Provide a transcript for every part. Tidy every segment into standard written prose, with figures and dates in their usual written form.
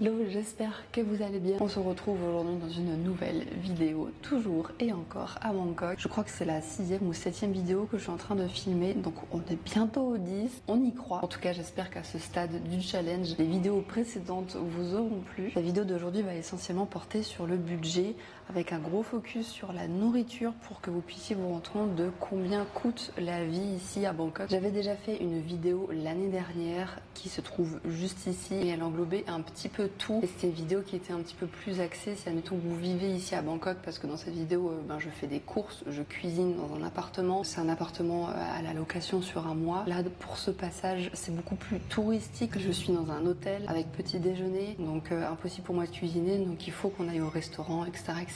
Hello, j'espère que vous allez bien. On se retrouve aujourd'hui dans une nouvelle vidéo, toujours et encore à Bangkok. Je crois que c'est la 6e ou 7e vidéo que je suis en train de filmer, donc on est bientôt au 10, on y croit. En tout cas, j'espère qu'à ce stade du challenge, les vidéos précédentes vous auront plu. La vidéo d'aujourd'hui va essentiellement porter sur le budget, avec un gros focus sur la nourriture pour que vous puissiez vous rendre compte de combien coûte la vie ici à Bangkok. J'avais déjà fait une vidéo l'année dernière qui se trouve juste ici et elle englobait un petit peu tout. Et c'était une vidéo qui était un petit peu plus axée si admettons vous vivez ici à Bangkok, parce que dans cette vidéo je fais des courses, je cuisine dans un appartement. C'est un appartement à la location sur un mois. Là pour ce passage c'est beaucoup plus touristique. Je suis dans un hôtel avec petit déjeuner, donc impossible pour moi de cuisiner, donc il faut qu'on aille au restaurant, etc.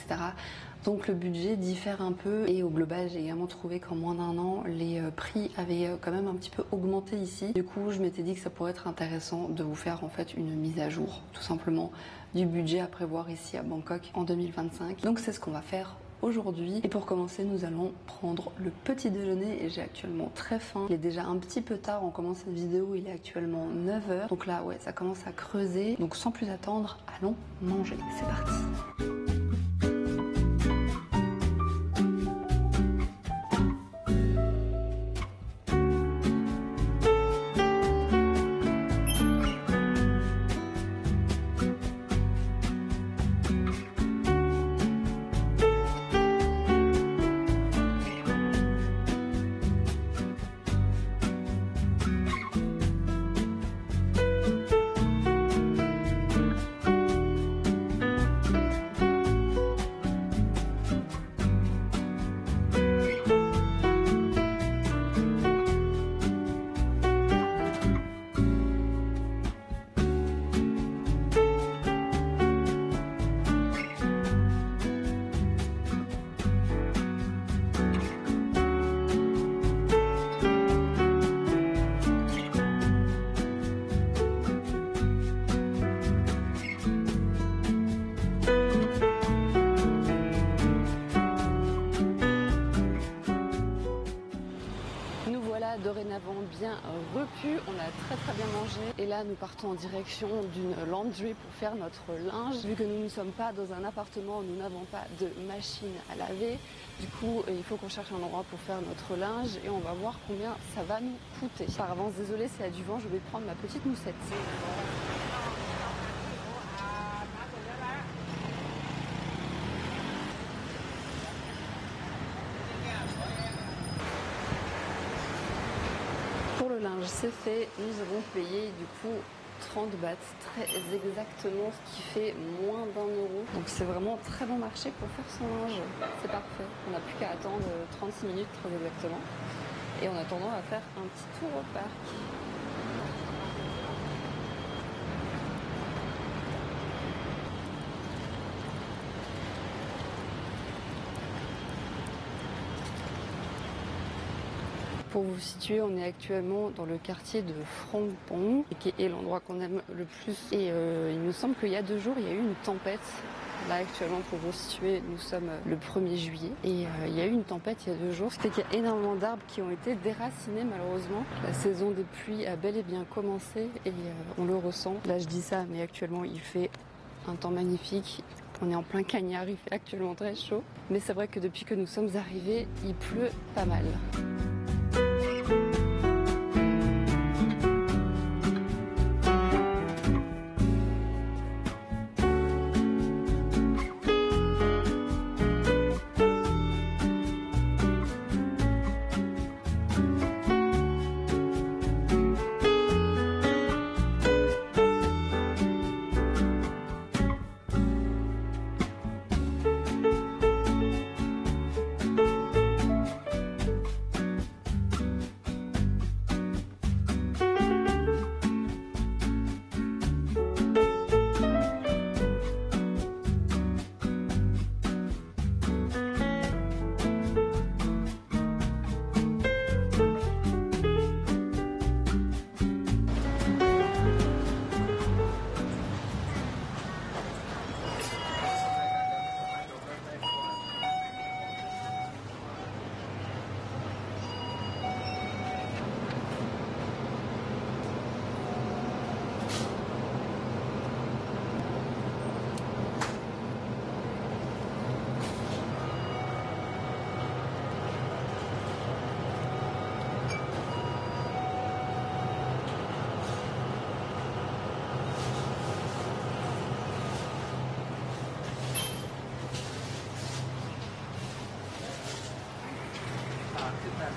Donc le budget diffère un peu et au global j'ai également trouvé qu'en moins d'un an les prix avaient quand même un petit peu augmenté ici. Du coup je m'étais dit que ça pourrait être intéressant de vous faire en fait une mise à jour tout simplement du budget à prévoir ici à Bangkok en 2025. Donc c'est ce qu'on va faire aujourd'hui. Et pour commencer nous allons prendre le petit déjeuner et j'ai actuellement très faim. Il est déjà un petit peu tard, on commence cette vidéo, il est actuellement 9h. Donc là ouais ça commence à creuser. Donc sans plus attendre, allons manger. C'est parti. Dorénavant bien repu, on a très bien mangé et là nous partons en direction d'une laundry pour faire notre linge. Vu que nous ne sommes pas dans un appartement, nous n'avons pas de machine à laver, du coup il faut qu'on cherche un endroit pour faire notre linge et on va voir combien ça va nous coûter. Par avance désolé s'il y a du vent, je vais prendre ma petite moussette. Pour le linge c'est fait, nous avons payé du coup 30 bahts très exactement, ce qui fait moins d'1 euro. Donc c'est vraiment très bon marché pour faire son linge, c'est parfait. On n'a plus qu'à attendre 36 minutes très exactement. Et en attendant on va faire un petit tour au parc. Pour vous situer, on est actuellement dans le quartier de Phrongpong, qui est l'endroit qu'on aime le plus. Et il me semble qu'il y a 2 jours, il y a eu une tempête. Là actuellement, pour vous situer, nous sommes le 1er juillet. Et il y a eu une tempête il y a 2 jours. Ce fait qu'il y a énormément d'arbres qui ont été déracinés malheureusement. La saison des pluies a bel et bien commencé et on le ressent. Là je dis ça, mais actuellement il fait un temps magnifique. On est en plein cagnard, il fait actuellement très chaud. Mais c'est vrai que depuis que nous sommes arrivés, il pleut pas mal.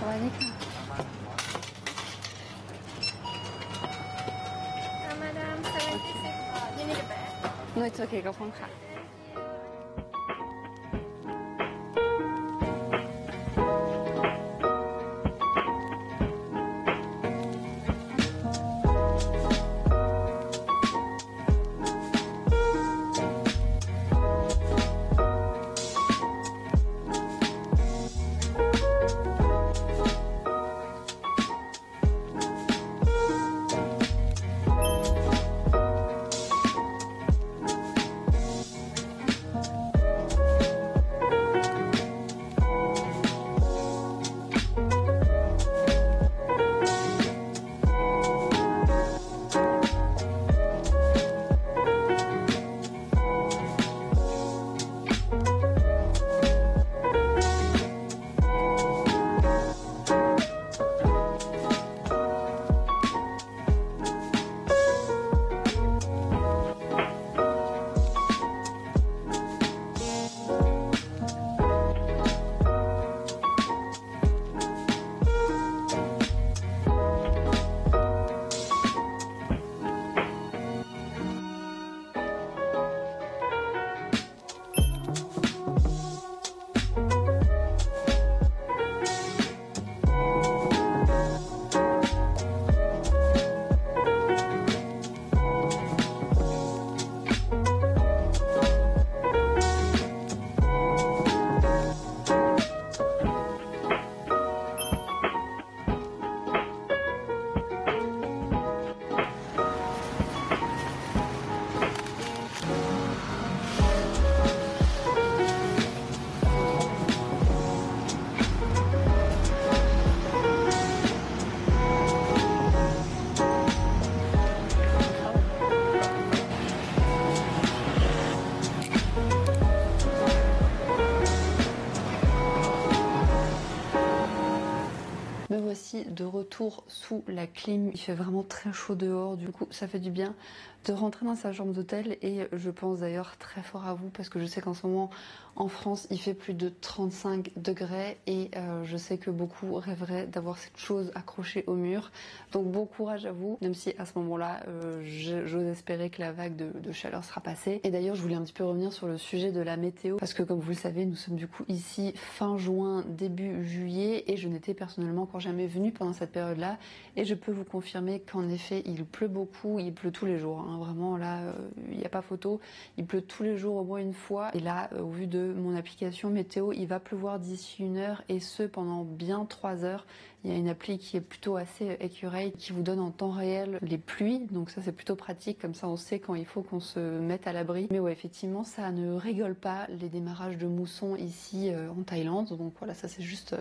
Sawadika. Madam, 76. You need a bag? No, it's okay ขอบคุณค่ะ Me voici de retour sous la clim. Il fait vraiment très chaud dehors, du coup ça fait du bien de rentrer dans sa chambre d'hôtel et je pense d'ailleurs très fort à vous parce que je sais qu'en ce moment en France il fait plus de 35 degrés et je sais que beaucoup rêveraient d'avoir cette chose accrochée au mur. Donc bon courage à vous, même si à ce moment-là j'ose espérer que la vague de chaleur sera passée. Et d'ailleurs je voulais un petit peu revenir sur le sujet de la météo parce que comme vous le savez nous sommes du coup ici fin juin, début juillet et je n'étais personnellement encore jamais venue pendant cette période-là et je peux vous confirmer qu'en effet il pleut beaucoup, il pleut tous les jours, hein. Vraiment là il n'y a pas photo, il pleut tous les jours au moins une fois et là au vu de mon application météo il va pleuvoir d'ici 1 heure et ce pendant bien 3 heures. Il y a une appli qui est plutôt assez écureuil qui vous donne en temps réel les pluies, donc ça c'est plutôt pratique, comme ça on sait quand il faut qu'on se mette à l'abri. Mais ouais effectivement ça ne rigole pas les démarrages de mousson ici en Thaïlande, donc voilà ça c'est juste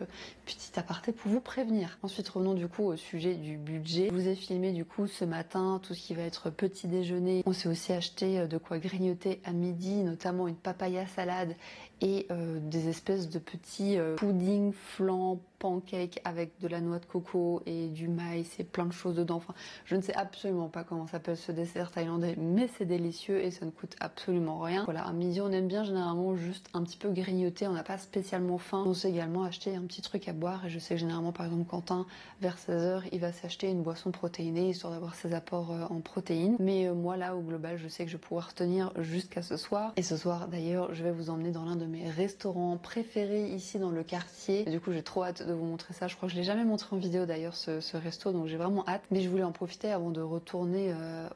petit aparté pour vous prévenir. Ensuite revenons du coup au sujet du budget. Je vous ai filmé du coup ce matin tout ce qui va être petit déjeuner. On s'est aussi acheté de quoi grignoter à midi, notamment une papaya salade et des espèces de petits pudding flan pancake avec de la noix de coco et du maïs et plein de choses dedans. Enfin, je ne sais absolument pas comment s'appelle ce dessert thaïlandais, mais c'est délicieux et ça ne coûte absolument rien. Voilà, à midi, on aime bien généralement juste un petit peu grignoter, on n'a pas spécialement faim. On s'est également acheté un petit truc à boire et je sais que généralement, par exemple, Quentin, vers 16h, il va s'acheter une boisson protéinée histoire d'avoir ses apports en protéines. Mais moi, là, au global, je sais que je vais pouvoir tenir jusqu'à ce soir. Et ce soir, d'ailleurs, je vais vous emmener dans l'un de mes restaurants préférés ici dans le quartier. Et du coup, j'ai trop hâte de vous montrer ça. Je crois que je l'ai jamais montré en vidéo d'ailleurs ce resto, donc j'ai vraiment hâte. Mais je voulais en profiter avant de retourner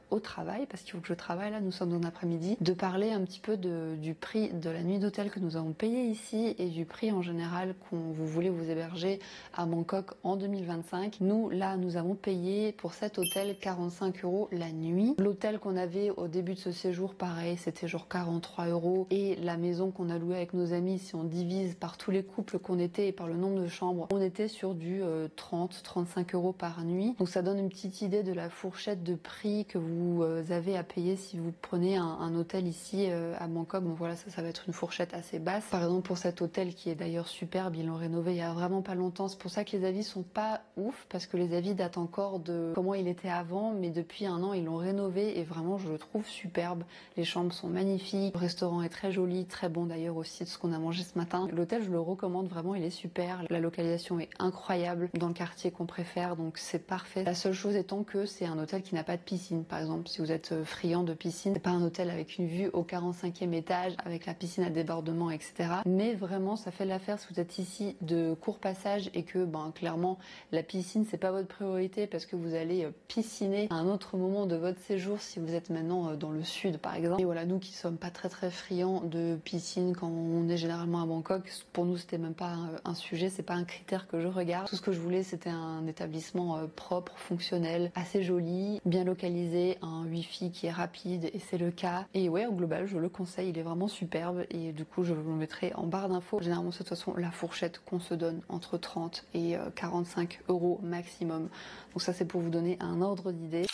au travail, parce qu'il faut que je travaille là, nous sommes dans l'après-midi, de parler un petit peu du prix de la nuit d'hôtel que nous avons payé ici et du prix en général qu'on vous voulez vous héberger à Bangkok en 2025. Nous, là, nous avons payé pour cet hôtel 45 € la nuit. L'hôtel qu'on avait au début de ce séjour, pareil, c'était genre 43 €. Et la maison qu'on a louée avec nos amis, si on divise par tous les couples qu'on était et par le nombre de chambres, on était sur du 30-35 € par nuit. Donc ça donne une petite idée de la fourchette de prix que vous avez à payer si vous prenez un hôtel ici à Bangkok. Donc voilà, ça va être une fourchette assez basse. Par exemple pour cet hôtel qui est d'ailleurs superbe, ils l'ont rénové il y a vraiment pas longtemps. C'est pour ça que les avis sont pas ouf, parce que les avis datent encore de comment il était avant, mais depuis 1 an ils l'ont rénové et vraiment je le trouve superbe. Les chambres sont magnifiques, le restaurant est très joli, très bon d'ailleurs aussi de ce qu'on a mangé ce matin. L'hôtel je le recommande vraiment, il est super. La localité localisation est incroyable dans le quartier qu'on préfère, donc c'est parfait. La seule chose étant que c'est un hôtel qui n'a pas de piscine. Par exemple, si vous êtes friand de piscine, c'est pas un hôtel avec une vue au 45e étage, avec la piscine à débordement, etc. Mais vraiment, ça fait l'affaire si vous êtes ici de court passage et que, clairement, la piscine, c'est pas votre priorité parce que vous allez pisciner à un autre moment de votre séjour si vous êtes maintenant dans le sud, par exemple. Et voilà, nous qui sommes pas très friands de piscine quand on est généralement à Bangkok, pour nous, c'était même pas un sujet, c'est pas un critère que je regarde. Tout ce que je voulais, c'était un établissement propre, fonctionnel, assez joli, bien localisé, un wifi qui est rapide, et c'est le cas. Et ouais, au global, je le conseille, il est vraiment superbe, et du coup, je vous le mettrai en barre d'infos. Généralement, de toute façon, la fourchette qu'on se donne entre 30 et 45 € maximum. Donc ça, c'est pour vous donner un ordre d'idée.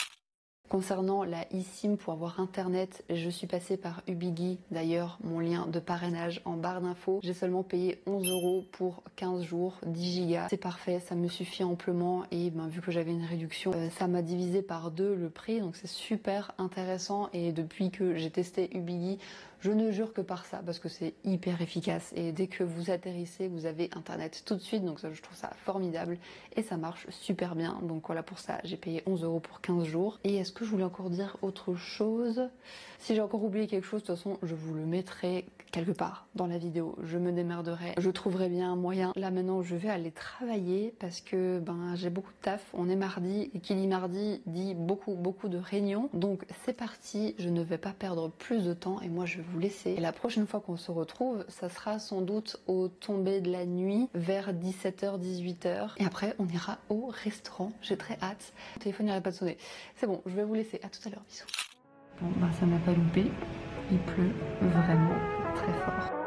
Concernant la eSIM pour avoir internet, je suis passée par Ubigi, d'ailleurs mon lien de parrainage en barre d'infos. J'ai seulement payé 11 € pour 15 jours, 10 Go. C'est parfait, ça me suffit amplement et vu que j'avais une réduction, ça m'a divisé par 2 le prix, donc c'est super intéressant. Et depuis que j'ai testé Ubigi, je ne jure que par ça parce que c'est hyper efficace et dès que vous atterrissez, vous avez internet tout de suite, donc ça, je trouve ça formidable et ça marche super bien. Donc voilà, pour ça, j'ai payé 11 € pour 15 jours. Et est-ce que je voulais encore dire autre chose? Si j'ai encore oublié quelque chose, de toute façon, je vous le mettrai quelque part dans la vidéo. Je me démerderai, je trouverai bien un moyen. Là maintenant, je vais aller travailler parce que j'ai beaucoup de taf. On est mardi et qui dit mardi dit beaucoup de réunions. Donc c'est parti, je ne vais pas perdre plus de temps et moi je vais vous laisser. Et la prochaine fois qu'on se retrouve, ça sera sans doute au tombé de la nuit vers 17h, 18h. Et après, on ira au restaurant. J'ai très hâte. Le téléphone n'arrête pas de sonner. C'est bon, je vais vous laisser. À tout à l'heure. Bisous. Bon, ça n'a pas loupé. Il pleut vraiment très fort.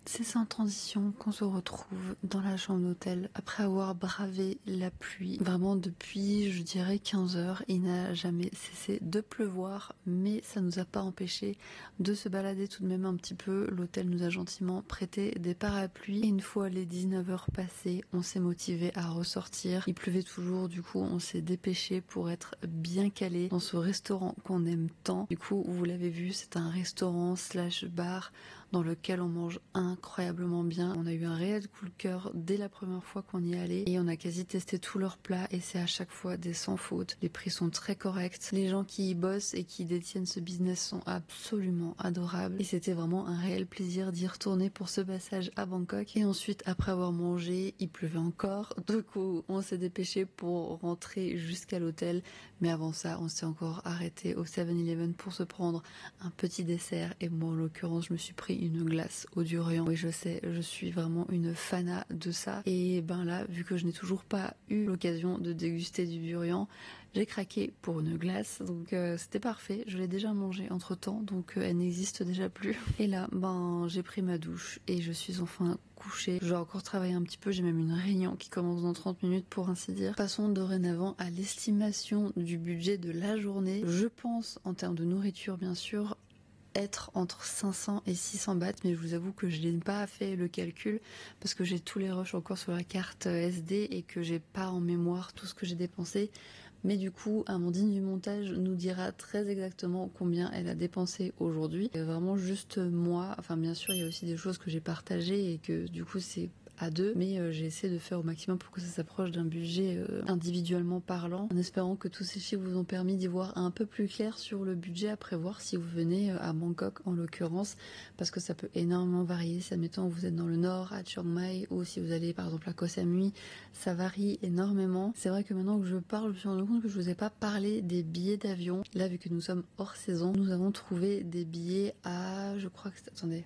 C'est sans transition qu'on se retrouve dans la chambre d'hôtel après avoir bravé la pluie. Vraiment depuis, je dirais 15 heures, il n'a jamais cessé de pleuvoir, mais ça nous a pas empêché de se balader tout de même un petit peu. L'hôtel nous a gentiment prêté des parapluies. Et une fois les 19 heures passées, on s'est motivé à ressortir. Il pleuvait toujours, du coup on s'est dépêché pour être bien calé dans ce restaurant qu'on aime tant. Du coup, vous l'avez vu, c'est un restaurant slash bar dans lequel on mange incroyablement bien. On a eu un réel coup de cœur dès la première fois qu'on y est allé et on a quasi testé tous leurs plats et c'est à chaque fois des sans faute. Les prix sont très corrects. Les gens qui y bossent et qui détiennent ce business sont absolument adorables et c'était vraiment un réel plaisir d'y retourner pour ce passage à Bangkok. Et ensuite, après avoir mangé, il pleuvait encore. Du coup, on s'est dépêché pour rentrer jusqu'à l'hôtel. Mais avant ça, on s'est encore arrêté au 7-Eleven pour se prendre un petit dessert et moi en l'occurrence, je me suis pris pris une glace au durian. Oui, je sais, je suis vraiment une fana de ça. Et ben là, vu que je n'ai toujours pas eu l'occasion de déguster du durian, j'ai craqué pour une glace, donc c'était parfait. Je l'ai déjà mangée entre temps, donc elle n'existe déjà plus. Et là, ben j'ai pris ma douche et je suis enfin couchée. Je dois encore travailler un petit peu, j'ai même une réunion qui commence dans 30 minutes pour ainsi dire. Passons dorénavant à l'estimation du budget de la journée. Je pense, en termes de nourriture bien sûr, être entre 500 et 600 bahts, mais je vous avoue que je n'ai pas fait le calcul parce que j'ai tous les rushs encore sur la carte SD et que j'ai pas en mémoire tout ce que j'ai dépensé. Mais du coup, Amandine du montage nous dira très exactement combien elle a dépensé aujourd'hui. Vraiment juste moi, enfin bien sûr il y a aussi des choses que j'ai partagées et que du coup c'est à deux, mais j'ai essayé de faire au maximum pour que ça s'approche d'un budget individuellement parlant, en espérant que tous ces chiffres vous ont permis d'y voir un peu plus clair sur le budget à prévoir si vous venez à Bangkok en l'occurrence, parce que ça peut énormément varier, si admettons vous êtes dans le nord, à Chiang Mai, ou si vous allez par exemple à Koh Samui, ça varie énormément. C'est vrai que maintenant que je parle, je me suis rendu compte que je vous ai pas parlé des billets d'avion. Là, vu que nous sommes hors saison, nous avons trouvé des billets à, je crois que c'est, attendez,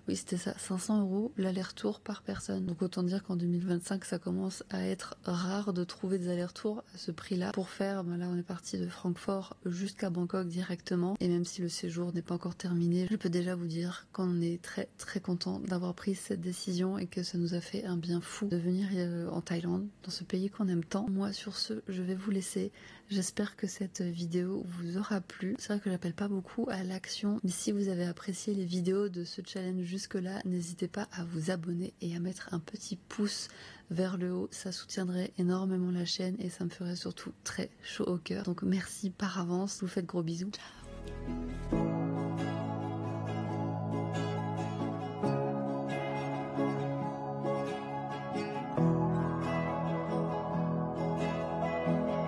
oui, c'était ça, 500 € l'aller-retour par personne. Donc autant dire qu'en 2025, ça commence à être rare de trouver des allers-retours à ce prix-là. Pour faire, ben là on est parti de Francfort jusqu'à Bangkok directement. Et même si le séjour n'est pas encore terminé, je peux déjà vous dire qu'on est très très content d'avoir pris cette décision et que ça nous a fait un bien fou de venir en Thaïlande, dans ce pays qu'on aime tant. Moi sur ce, je vais vous laisser. J'espère que cette vidéo vous aura plu. C'est vrai que j'appelle pas beaucoup à l'action, mais si vous avez apprécié les vidéos de ce challenge jusque-là, n'hésitez pas à vous abonner et à mettre un petit pouce vers le haut. Ça soutiendrait énormément la chaîne et ça me ferait surtout très chaud au cœur. Donc merci par avance. Je vous fais de gros bisous. Ciao.